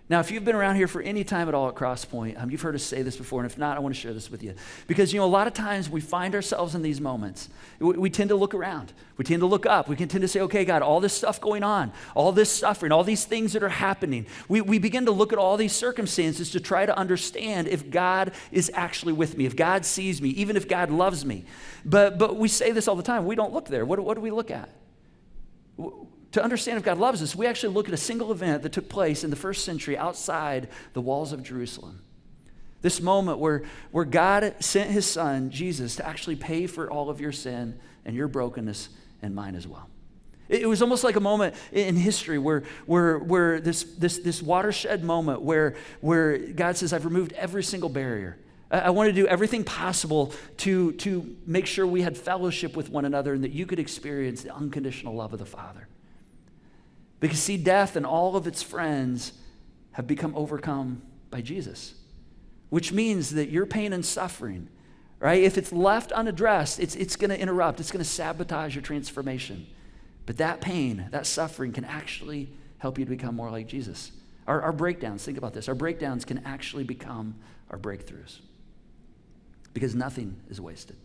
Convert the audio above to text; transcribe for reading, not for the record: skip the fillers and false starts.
Now, if you've been around here for any time at all at Crosspoint, you've heard us say this before, and if not, I want to share this with you. Because, a lot of times we find ourselves in these moments. We tend to look around. We tend to look up. We can tend to say, okay, God, all this stuff going on, all this suffering, all these things that are happening. We begin to look at all these circumstances to try to understand if God is actually with me, if God sees me, even if God loves me. But we say this all the time. We don't look there. What do we look at? To understand if God loves us, we actually look at a single event that took place in the first century outside the walls of Jerusalem. This moment where God sent his son, Jesus, to actually pay for all of your sin and your brokenness and mine as well. It was almost like a moment in history where this watershed moment where God says, I've removed every single barrier. I want to do everything possible to make sure we had fellowship with one another and that you could experience the unconditional love of the Father. Because see, death and all of its friends have become overcome by Jesus, which means that your pain and suffering, right, if it's left unaddressed, it's going to interrupt, it's going to sabotage your transformation. But that pain, that suffering can actually help you to become more like Jesus. Our breakdowns, think about this, our breakdowns can actually become our breakthroughs because nothing is wasted.